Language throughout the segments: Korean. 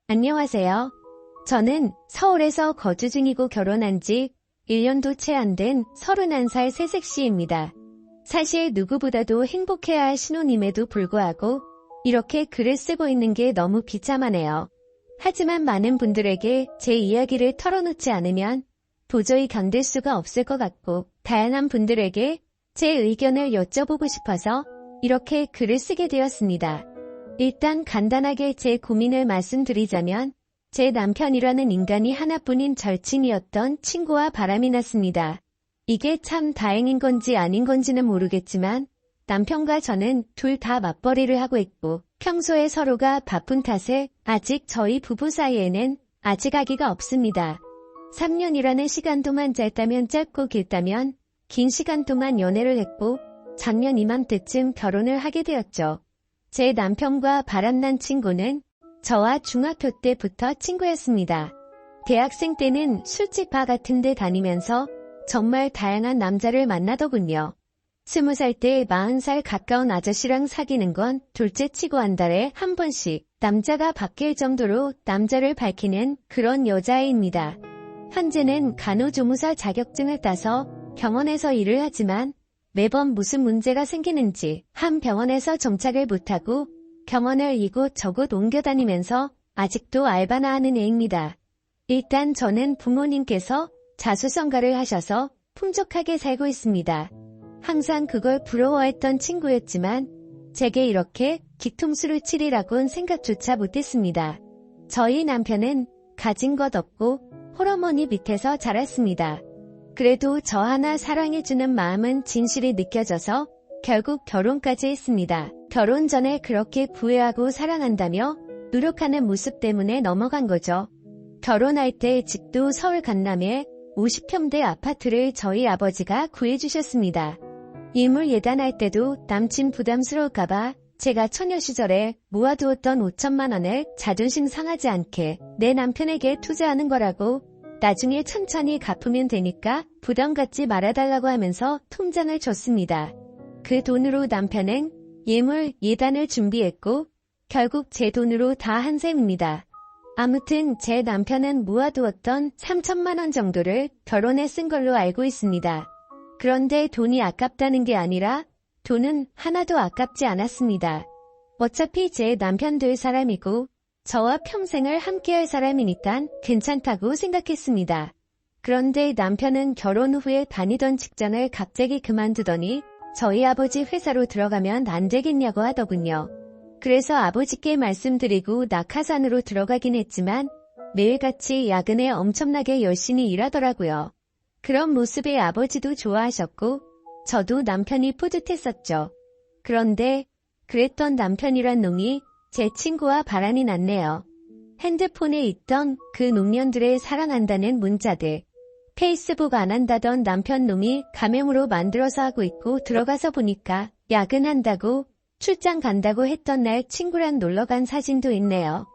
안녕하세요. 저는 서울에서 거주 중이고 결혼한 지 1년도 채 안 된 31살 새색시입니다. 사실 누구보다도 행복해야 할 신혼임에도 불구하고 이렇게 글을 쓰고 있는 게 너무 비참하네요. 하지만 많은 분들에게 제 이야기를 털어놓지 않으면 도저히 견딜 수가 없을 것 같고 다양한 분들에게 제 의견을 여쭤보고 싶어서 이렇게 글을 쓰게 되었습니다. 일단 간단하게 제 고민을 말씀드리자면 제 남편이라는 인간이 하나뿐인 절친이었던 친구와 바람이 났습니다. 이게 참 다행인 건지 아닌 건지는 모르겠지만 남편과 저는 둘 다 맞벌이를 하고 있고 평소에 서로가 바쁜 탓에 아직 저희 부부 사이에는 아직 아기가 없습니다. 3년이라는 시간 동안 짧다면 짧고 길다면 긴 시간 동안 연애를 했고 작년 이맘때쯤 결혼을 하게 되었죠. 제 남편과 바람난 친구는 저와 중학교 때부터 친구였습니다. 대학생 때는 술집 바 같은 데 다니면서 정말 다양한 남자를 만나더군요. 20살 때 40살 가까운 아저씨랑 사귀는 건 둘째 치고 한 달에 한 번씩 남자가 바뀔 정도로 남자를 밝히는 그런 여자애입니다. 현재는 간호조무사 자격증을 따서 병원에서 일을 하지만 매번 무슨 문제가 생기는지 한 병원에서 정착을 못하고 병원을 이곳저곳 옮겨다니면서 아직도 알바나 하는 애입니다. 일단 저는 부모님께서 자수성가를 하셔서 풍족하게 살고 있습니다. 항상 그걸 부러워했던 친구였지만 제게 이렇게 뒤통수를 치리라곤 생각조차 못했습니다. 저희 남편은 가진 것 없고 홀어머니 밑에서 자랐습니다. 그래도 저 하나 사랑해주는 마음은 진실이 느껴져서 결국 결혼까지 했습니다. 결혼 전에 그렇게 부해하고 사랑한다며 노력하는 모습 때문에 넘어간 거죠. 결혼할 때 집도 서울 강남에 50평대 아파트를 저희 아버지가 구해주셨습니다. 일물 예단할 때도 남친 부담스러울까봐 제가 처녀 시절에 모아두었던 5천만 원을 자존심 상하지 않게 내 남편에게 투자하는 거라고 나중에 천천히 갚으면 되니까 부담 갖지 말아달라고 하면서 통장을 줬습니다. 그 돈으로 남편은 예물 예단을 준비했고 결국 제 돈으로 다 한 셈입니다. 아무튼 제 남편은 모아두었던 3천만 원 정도를 결혼에 쓴 걸로 알고 있습니다. 그런데 돈이 아깝다는 게 아니라 돈은 하나도 아깝지 않았습니다. 어차피 제 남편 될 사람이고 저와 평생을 함께할 사람이니까 괜찮다고 생각했습니다. 그런데 남편은 결혼 후에 다니던 직장을 갑자기 그만두더니 저희 아버지 회사로 들어가면 안 되겠냐고 하더군요. 그래서 아버지께 말씀드리고 낙하산으로 들어가긴 했지만 매일같이 야근에 엄청나게 열심히 일하더라고요. 그런 모습에 아버지도 좋아하셨고 저도 남편이 뿌듯했었죠. 그런데 그랬던 남편이란 놈이 제 친구와 바람이 났네요. 핸드폰에 있던 그 노년들의 사랑한다는 문자들. 페이스북 안 한다던 남편 놈이 가맹으로 만들어서 하고 있고 들어가서 보니까 야근한다고 출장 간다고 했던 날 친구랑 놀러간 사진도 있네요.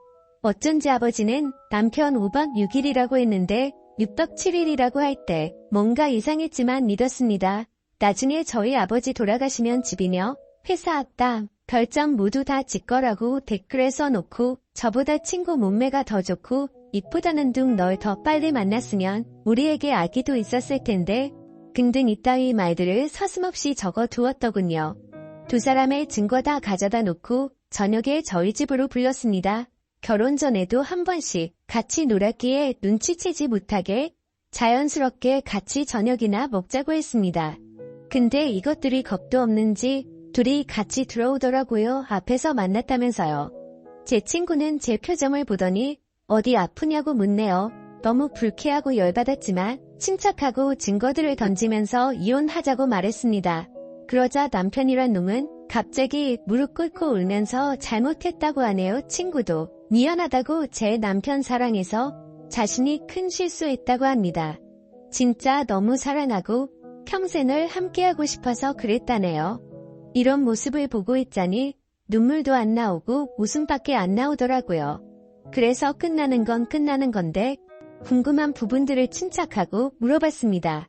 어쩐지 아버지는 남편 5박 6일이라고 했는데 6박 7일이라고 할 때 뭔가 이상했지만 믿었습니다. 나중에 저희 아버지 돌아가시면 집이며 회사 땅 별장 모두 다 지 거라고 댓글에 써놓고 저보다 친구 몸매가 더 좋고 이쁘다는 둥 널 더 빨리 만났으면 우리에게 아기도 있었을 텐데 등등 이따위 말들을 서슴없이 적어두었더군요. 두 사람의 증거 다 가져다 놓고 저녁에 저희 집으로 불렀습니다. 결혼 전에도 한 번씩 같이 놀았기에 눈치채지 못하게 자연스럽게 같이 저녁이나 먹자고 했습니다. 근데 이것들이 겁도 없는지 둘이 같이 들어오더라고요. 앞에서 만났다면서요. 제 친구는 제 표정을 보더니 어디 아프냐고 묻네요. 너무 불쾌하고 열받았지만 침착하고 증거들을 던지면서 이혼하자고 말했습니다. 그러자 남편이란 놈은 갑자기 무릎 꿇고 울면서 잘못했다고 하네요. 친구도 미안하다고 제 남편 사랑해서 자신이 큰 실수했다고 합니다. 진짜 너무 사랑하고 평생을 함께하고 싶어서 그랬다네요. 이런 모습을 보고 있자니 눈물도 안 나오고 웃음밖에 안 나오더라고요. 그래서 끝나는 건 끝나는 건데 궁금한 부분들을 침착하고 물어봤습니다.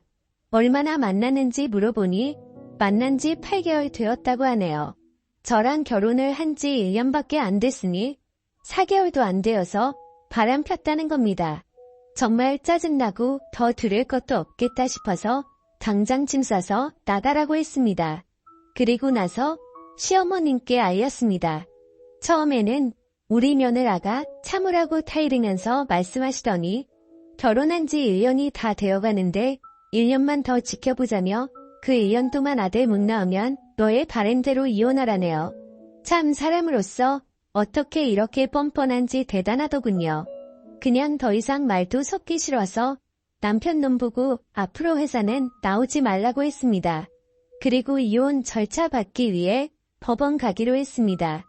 얼마나 만났는지 물어보니 만난 지 8개월 되었다고 하네요. 저랑 결혼을 한 지 1년밖에 안 됐으니 4개월도 안 되어서 바람 폈다는 겁니다. 정말 짜증나고 더 들을 것도 없겠다 싶어서 당장 짐 싸서 나가라고 했습니다. 그리고 나서 시어머님께 알렸습니다. 처음에는 우리 며느라가 참으라고 타이르면서 말씀하시더니 결혼한 지 1년이 다 되어가는데 1년만 더 지켜보자며 그 1년 동안 아들 못 낳으면 너의 바램대로 이혼하라네요. 참 사람으로서 어떻게 이렇게 뻔뻔한지 대단하더군요. 그냥 더 이상 말도 섞기 싫어서 남편 놈 보고 앞으로 회사는 나오지 말라고 했습니다. 그리고 이혼 절차 받기 위해 법원 가기로 했습니다.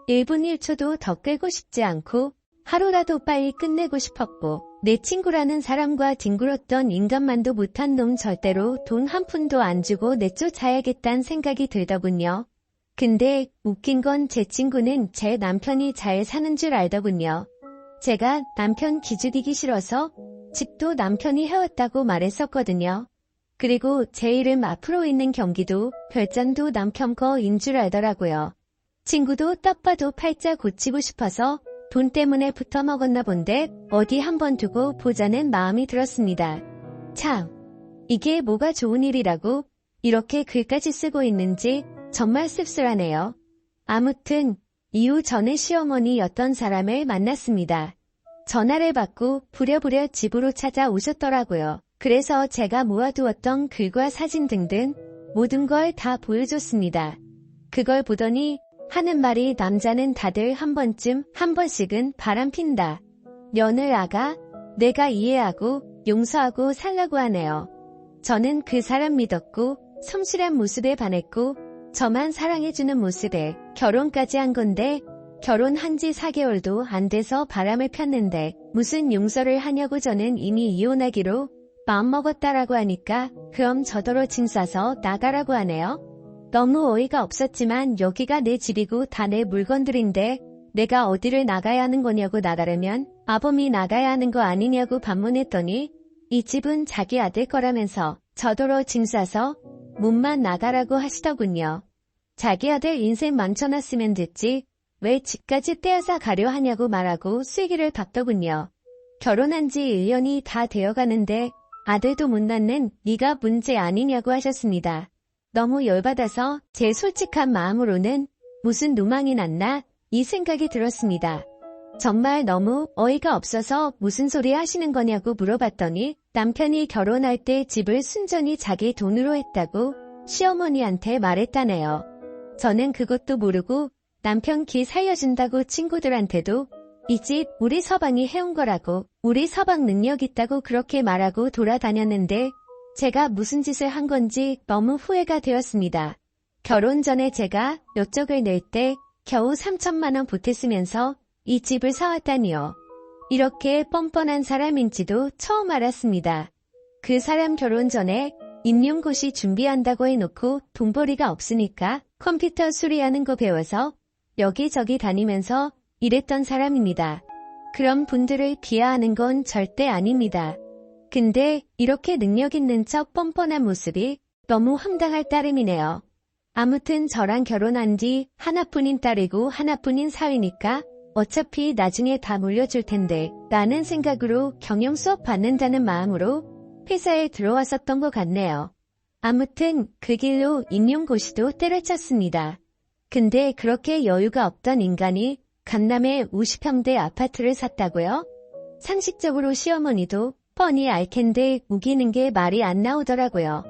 1분 1초도 더 끌고 싶지 않고 하루라도 빨리 끝내고 싶었고 내 친구라는 사람과 뒹굴었던 인간만도 못한 놈 절대로 돈 한 푼도 안 주고 내쫓아야겠다는 생각이 들더군요. 근데 웃긴 건 제 친구는 제 남편이 잘 사는 줄 알더군요. 제가 남편 기죽이기 싫어서 집도 남편이 해왔다고 말했었거든요. 그리고 제 이름 앞으로 있는 경기도 별장도 남편 거인 줄 알더라고요. 친구도 딱 봐도 팔자 고치고 싶어서 돈 때문에 붙어먹었나 본데 어디 한번 두고 보자는 마음이 들었습니다. 참, 이게 뭐가 좋은 일이라고 이렇게 글까지 쓰고 있는지 정말 씁쓸하네요. 아무튼 이후 전에 시어머니였던 사람을 만났습니다. 전화를 받고 부랴부랴 집으로 찾아오셨더라고요. 그래서 제가 모아두었던 글과 사진 등등 모든 걸 다 보여줬습니다. 그걸 보더니 하는 말이 남자는 다들 한 번씩은 바람핀다. 며느라가 내가 이해하고 용서하고 살라고 하네요. 저는 그 사람 믿었고 성실한 모습에 반했고 저만 사랑해주는 모습에 결혼까지 한 건데 결혼한 지 4개월도 안 돼서 바람을 폈는데 무슨 용서를 하냐고 저는 이미 이혼하기로 마음먹었다라고 하니까 그럼 저더러 짐 싸서 나가라고 하네요. 너무 어이가 없었지만 여기가 내 집이고 다 내 물건들인데 내가 어디를 나가야 하는 거냐고 나가려면 아범이 나가야 하는 거 아니냐고 반문했더니 이 집은 자기 아들 거라면서 저더러 짐 싸서 몸만 나가라고 하시더군요. 자기 아들 인생 망쳐놨으면 됐지 왜 집까지 떼어서 가려 하냐고 말하고 쐐기를 박더군요. 결혼한 지 1년이 다 되어가는데 아들도 못 낳는 네가 문제 아니냐고 하셨습니다. 너무 열받아서 제 솔직한 마음으로는 무슨 누망이 났나 이 생각이 들었습니다. 정말 너무 어이가 없어서 무슨 소리 하시는 거냐고 물어봤더니 남편이 결혼할 때 집을 순전히 자기 돈으로 했다고 시어머니한테 말했다네요. 저는 그것도 모르고 남편 기 살려준다고 친구들한테도 이 집 우리 서방이 해온 거라고 우리 서방 능력 있다고 그렇게 말하고 돌아다녔는데 제가 무슨 짓을 한 건지 너무 후회가 되었습니다. 결혼 전에 제가 요쪽을 낼 때 겨우 3천만 원 보탰으면서 이 집을 사왔다니요. 이렇게 뻔뻔한 사람인지도 처음 알았습니다. 그 사람 결혼 전에 임용고시 준비한다고 해놓고 돈벌이가 없으니까 컴퓨터 수리하는 거 배워서 여기저기 다니면서 일했던 사람입니다. 그런 분들을 비하하는 건 절대 아닙니다. 근데 이렇게 능력 있는 척 뻔뻔한 모습이 너무 황당할 따름이네요. 아무튼 저랑 결혼한 뒤 하나뿐인 딸이고 하나뿐인 사위니까 어차피 나중에 다 물려줄 텐데 라는 생각으로 경영 수업 받는다는 마음으로 회사에 들어왔었던 것 같네요. 아무튼 그 길로 임용고시도 때려쳤습니다. 근데 그렇게 여유가 없던 인간이 강남에 50평대 아파트를 샀다고요? 상식적으로 시어머니도 뻔히 알 텐데 우기는 게 말이 안 나오더라고요.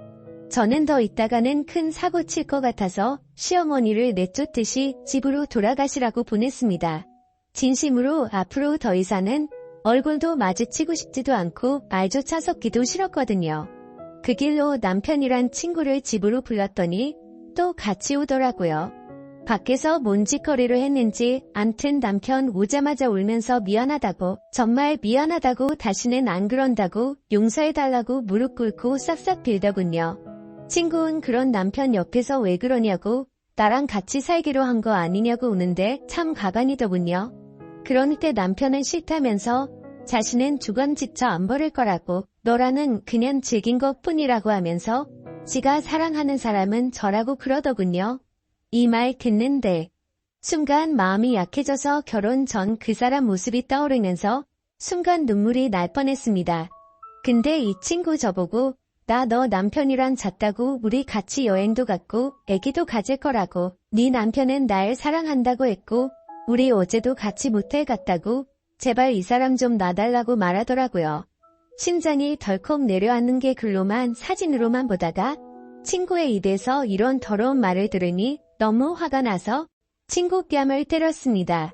저는 더 있다가는 큰 사고 칠 것 같아서 시어머니를 내쫓듯이 집으로 돌아가시라고 보냈습니다. 진심으로 앞으로 더 이상은 얼굴도 마주치고 싶지도 않고 말조차 섞기도 싫었거든요. 그 길로 남편이란 친구를 집으로 불렀더니 또 같이 오더라고요. 밖에서 뭔 짓거리를 했는지 암튼 남편 오자마자 울면서 미안하다고 정말 미안하다고 다시는 안 그런다고 용서해달라고 무릎 꿇고 싹싹 빌더군요. 친구는 그런 남편 옆에서 왜 그러냐고 나랑 같이 살기로 한 거 아니냐고 우는데 참 가관이더군요. 그러니 때 남편은 싫다면서 자신은 주관지쳐 안 버릴 거라고 너라는 그냥 즐긴 것 뿐이라고 하면서 지가 사랑하는 사람은 저라고 그러더군요. 이 말 듣는데 순간 마음이 약해져서 결혼 전 그 사람 모습이 떠오르면서 순간 눈물이 날 뻔했습니다. 근데 이 친구 저보고 나 너 남편이랑 잤다고 우리 같이 여행도 갔고 애기도 가질 거라고 네 남편은 날 사랑한다고 했고 우리 어제도 같이 모텔 갔다고 제발 이 사람 좀 놔달라고 말하더라고요. 심장이 덜컥 내려앉는 게 글로만 사진으로만 보다가 친구의 입에서 이런 더러운 말을 들으니 너무 화가 나서 친구 뺨을 때렸습니다.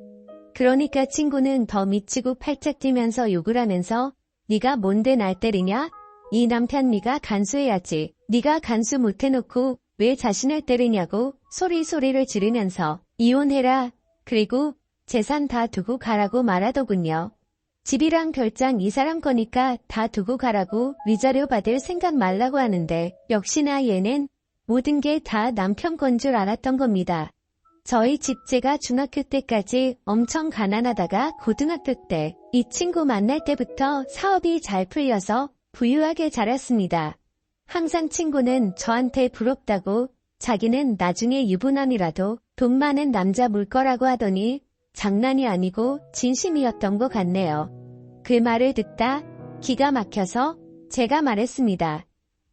그러니까 친구는 더 미치고 팔짝 뛰면서 욕을 하면서 네가 뭔데 날 때리냐? 이 남편 네가 간수해야지. 네가 간수 못해놓고 왜 자신을 때리냐고 소리를 지르면서 이혼해라. 그리고 재산 다 두고 가라고 말하더군요. 집이랑 별장 이 사람 거니까 다 두고 가라고 위자료 받을 생각 말라고 하는데 역시나 얘는 모든 게 다 남편 건 줄 알았던 겁니다. 저희 집제가 중학교 때까지 엄청 가난하다가 고등학교 때 이 친구 만날 때부터 사업이 잘 풀려서 부유하게 자랐습니다. 항상 친구는 저한테 부럽다고 자기는 나중에 유부남이라도 돈 많은 남자 물 거라고 하더니 장난이 아니고 진심이었던 것 같네요. 그 말을 듣다 기가 막혀서 제가 말했습니다.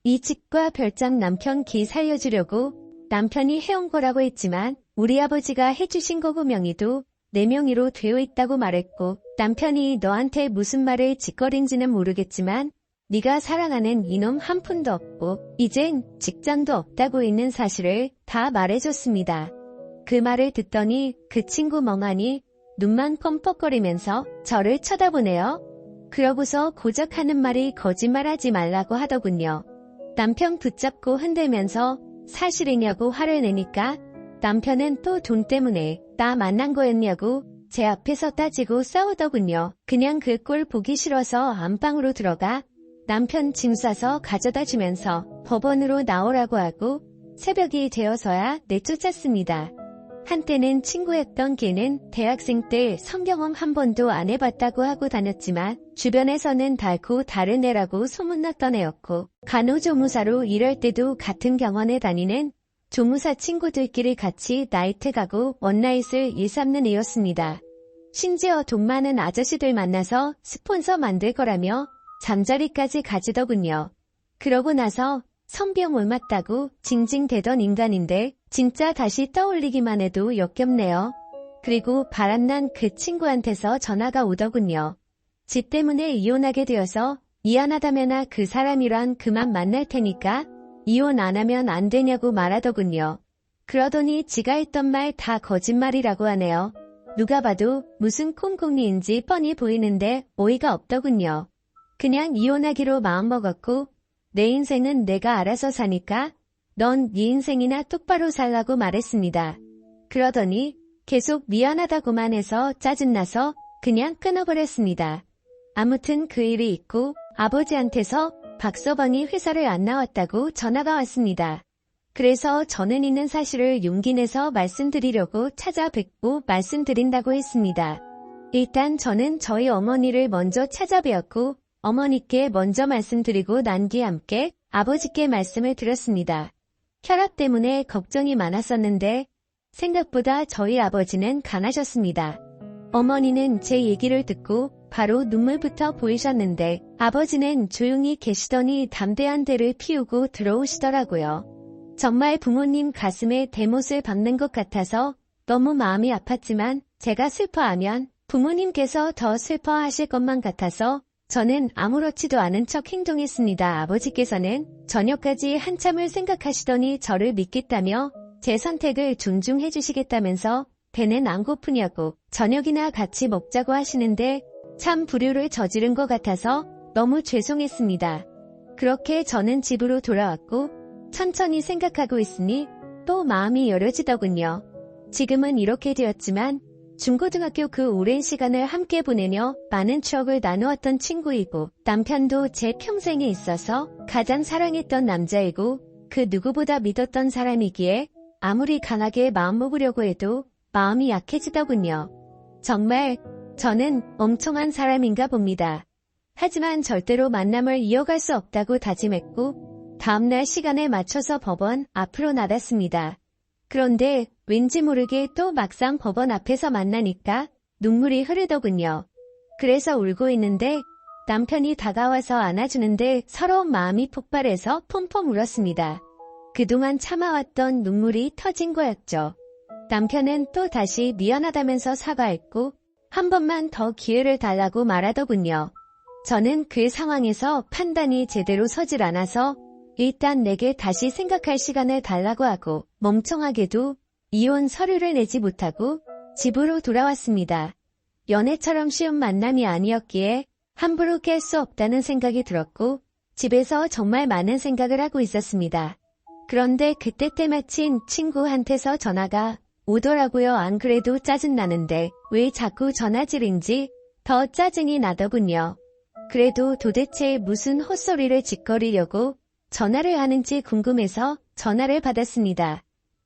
이 집과 별장 남편 기 살려주려고 남편이 해온 거라고 했지만 우리 아버지가 해주신 거고 명의도 내 명의로 되어 있다고 말했고 남편이 너한테 무슨 말을 짓거린지는 모르겠지만 네가 사랑하는 이놈 한 푼도 없고 이젠 직장도 없다고 있는 사실을 다 말해줬습니다. 그 말을 듣더니 그 친구 멍하니 눈만 껌뻑거리면서 저를 쳐다보네요. 그러고서 고작 하는 말이 거짓말하지 말라고 하더군요. 남편 붙잡고 흔들면서 사실이냐고 화를 내니까 남편은 또 돈 때문에 나 만난 거였냐고 제 앞에서 따지고 싸우더군요. 그냥 그 꼴 보기 싫어서 안방으로 들어가 남편 짐 싸서 가져다 주면서 법원으로 나오라고 하고 새벽이 되어서야 내쫓았습니다. 한때는 친구였던 걔는 대학생 때 성경험 한 번도 안 해봤다고 하고 다녔지만 주변에서는 달고 다른 애라고 소문났던 애였고 간호조무사로 일할 때도 같은 병원에 다니는 조무사 친구들끼리 같이 나이트 가고 원나잇을 일삼는 애였습니다. 심지어 돈 많은 아저씨들 만나서 스폰서 만들 거라며 잠자리까지 가지더군요. 그러고 나서 성병 옮았다고 징징대던 인간인데 진짜 다시 떠올리기만 해도 역겹네요. 그리고 바람난 그 친구한테서 전화가 오더군요. 집 때문에 이혼하게 되어서 미안하다면아 그 사람이랑 그만 만날 테니까 이혼 안 하면 안 되냐고 말하더군요. 그러더니 지가 했던 말 다 거짓말이라고 하네요. 누가 봐도 무슨 콩콩이인지 뻔히 보이는데 어이가 없더군요. 그냥 이혼하기로 마음먹었고 내 인생은 내가 알아서 사니까 넌 네 인생이나 똑바로 살라고 말했습니다. 그러더니 계속 미안하다고만 해서 짜증나서 그냥 끊어버렸습니다. 아무튼 그 일이 있고 아버지한테서 박서방이 회사를 안 나왔다고 전화가 왔습니다. 그래서 저는 있는 사실을 용기 내서 말씀드리려고 찾아뵙고 말씀드린다고 했습니다. 일단 저는 저희 어머니를 먼저 찾아뵈었고 어머니께 먼저 말씀드리고 난 뒤에 함께 아버지께 말씀을 드렸습니다. 혈압 때문에 걱정이 많았었는데 생각보다 저희 아버지는 강하셨습니다. 어머니는 제 얘기를 듣고 바로 눈물부터 보이셨는데 아버지는 조용히 계시더니 담대한 대를 피우고 들어오시더라고요. 정말 부모님 가슴에 대못을 박는 것 같아서 너무 마음이 아팠지만 제가 슬퍼하면 부모님께서 더 슬퍼하실 것만 같아서 저는 아무렇지도 않은 척 행동했습니다. 아버지께서는 저녁까지 한참을 생각하시더니 저를 믿겠다며 제 선택을 존중해 주시겠다면서 배는 안 고프냐고 저녁이나 같이 먹자고 하시는데 참 불효를 저지른 것 같아서 너무 죄송했습니다. 그렇게 저는 집으로 돌아왔고 천천히 생각하고 있으니 또 마음이 여려지더군요. 지금은 이렇게 되었지만 중고등학교 그 오랜 시간을 함께 보내며 많은 추억을 나누었던 친구이고 남편도 제 평생에 있어서 가장 사랑했던 남자이고 그 누구보다 믿었던 사람이기에 아무리 강하게 마음 먹으려고 해도 마음이 약해지더군요. 정말 저는 멍청한 사람인가 봅니다. 하지만 절대로 만남을 이어갈 수 없다고 다짐했고 다음날 시간에 맞춰서 법원 앞으로 나갔습니다. 그런데 왠지 모르게 또 막상 법원 앞에서 만나니까 눈물이 흐르더군요. 그래서 울고 있는데 남편이 다가와서 안아주는데 서러운 마음이 폭발해서 펑펑 울었습니다. 그동안 참아왔던 눈물이 터진 거였죠. 남편은 또 다시 미안하다면서 사과했고 한 번만 더 기회를 달라고 말하더군요. 저는 그 상황에서 판단이 제대로 서질 않아서 일단 내게 다시 생각할 시간을 달라고 하고 멍청하게도 이혼 서류를 내지 못하고 집으로 돌아왔습니다. 연애처럼 쉬운 만남이 아니었기에 함부로 깰 수 없다는 생각이 들었고 집에서 정말 많은 생각을 하고 있었습니다. 그런데 그때 때마침 친구한테서 전화가 오더라고요. 안 그래도 짜증나는데 왜 자꾸 전화질인지 더 짜증이 나더군요. 그래도 도대체 무슨 헛소리를 짓거리려고 전화를 하는지 궁금해서 전화를 받았습니다.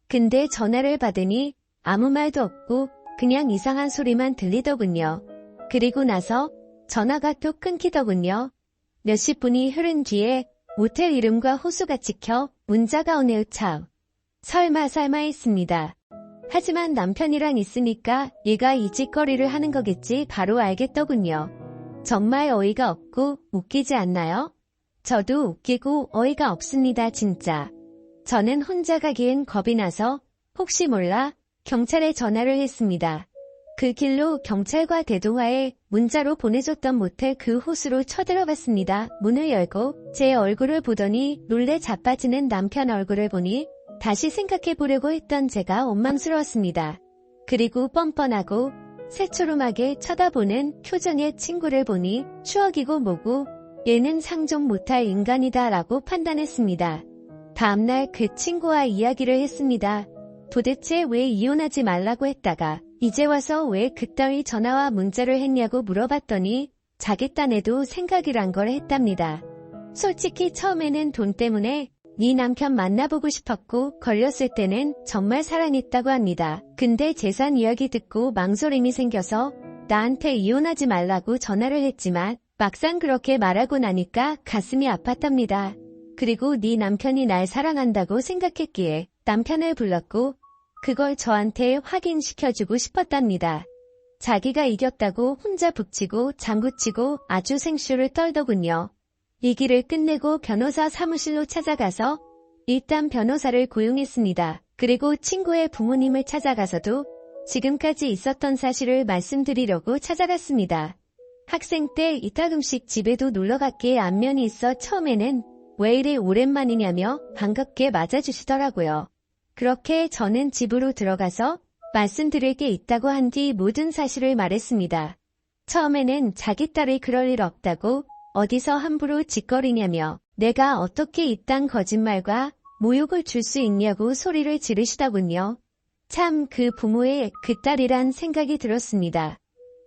근데 전화를 받으니 아무 말도 없고 그냥 이상한 소리만 들리더군요. 그리고 나서 전화가 또 끊기더군요. 몇십 분이 흐른 뒤에 모텔 이름과 호수가 찍혀 문자가 오네요. 참. 설마 했습니다. 하지만 남편이랑 있으니까 얘가 이 짓거리를 하는 거겠지 바로 알겠더군요. 정말 어이가 없고 웃기지 않나요? 저도 웃기고 어이가 없습니다. 진짜. 저는 혼자 가기엔 겁이 나서 혹시 몰라 경찰에 전화를 했습니다. 그 길로 경찰과 대동하에 문자로 보내줬던 모텔 그 호수로 쳐들어갔습니다. 문을 열고 제 얼굴을 보더니 놀래 자빠지는 남편 얼굴을 보니 다시 생각해보려고 했던 제가 원망스러웠습니다. 그리고 뻔뻔하고 새초롬하게 쳐다보는 표정의 친구를 보니 추억이고 뭐고 얘는 상종 못할 인간이다 라고 판단했습니다. 다음날 그 친구와 이야기를 했습니다. 도대체 왜 이혼하지 말라고 했다가 이제 와서 왜 그따위 전화와 문자를 했냐고 물어봤더니 자기 딴에도 생각이란 걸 했답니다. 솔직히 처음에는 돈 때문에 네 남편 만나보고 싶었고 걸렸을 때는 정말 사랑했다고 합니다. 근데 재산 이야기 듣고 망설임이 생겨서 나한테 이혼하지 말라고 전화를 했지만 막상 그렇게 말하고 나니까 가슴이 아팠답니다. 그리고 네 남편이 날 사랑한다고 생각했기에 남편을 불렀고 그걸 저한테 확인시켜주고 싶었답니다. 자기가 이겼다고 혼자 북치고 장구치고 아주 생쇼를 떨더군요. 이 길을 끝내고 변호사 사무실로 찾아가서 일단 변호사를 고용했습니다. 그리고 친구의 부모님을 찾아가서도 지금까지 있었던 사실을 말씀드리려고 찾아갔습니다. 학생 때 이따금씩 집에도 놀러갔기에 안면이 있어 처음에는 왜 이리 오랜만이냐며 반갑게 맞아주시더라고요. 그렇게 저는 집으로 들어가서 말씀드릴 게 있다고 한 뒤 모든 사실을 말했습니다. 처음에는 자기 딸이 그럴 일 없다고 어디서 함부로 짓거리냐며 내가 어떻게 이딴 거짓말과 모욕을 줄 수 있냐고 소리를 지르시더군요. 참 그 부모의 그 딸이란 생각이 들었습니다.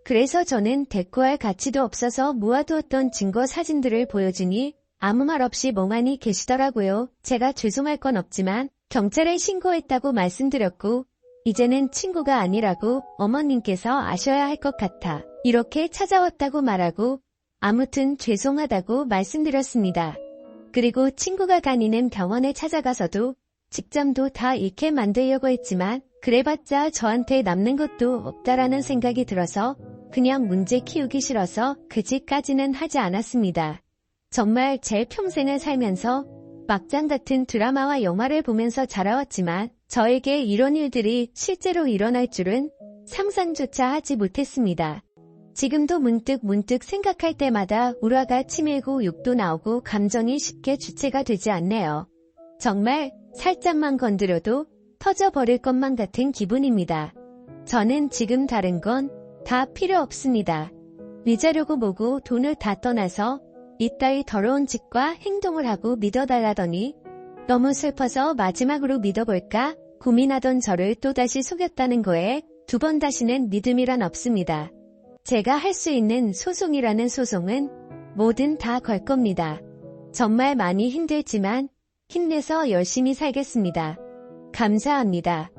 그래서 저는 대꾸할 가치도 없어서 모아두었던 증거 사진들을 보여주니 아무 말 없이 멍하니 계시더라고요. 제가 죄송할 건 없지만 경찰에 신고했다고 말씀드렸고 이제는 친구가 아니라고 어머님께서 아셔야 할 것 같아 이렇게 찾아왔다고 말하고 아무튼 죄송하다고 말씀드렸습니다. 그리고 친구가 다니는 병원에 찾아가서도 직장도 다 잃게 만들려고 했지만 그래봤자 저한테 남는 것도 없다라는 생각이 들어서 그냥 문제 키우기 싫어서 그 짓까지는 하지 않았습니다. 정말 제 평생을 살면서 막장 같은 드라마와 영화를 보면서 자라왔지만 저에게 이런 일들이 실제로 일어날 줄은 상상조차 하지 못했습니다. 지금도 문득 생각할 때마다 울화가 치밀고 욕도 나오고 감정이 쉽게 주체가 되지 않네요. 정말 살짝만 건드려도 터져버릴 것만 같은 기분입니다. 저는 지금 다른 건 다 필요 없습니다. 위자료고 뭐고 돈을 다 떠나서 이따위 더러운 짓과 행동을 하고 믿어달라더니 너무 슬퍼서 마지막으로 믿어볼까 고민하던 저를 또다시 속였다는 거에 두 번 다시는 믿음이란 없습니다. 제가 할 수 있는 소송이라는 소송은 뭐든 다 걸 겁니다. 정말 많이 힘들지만 힘내서 열심히 살겠습니다. 감사합니다.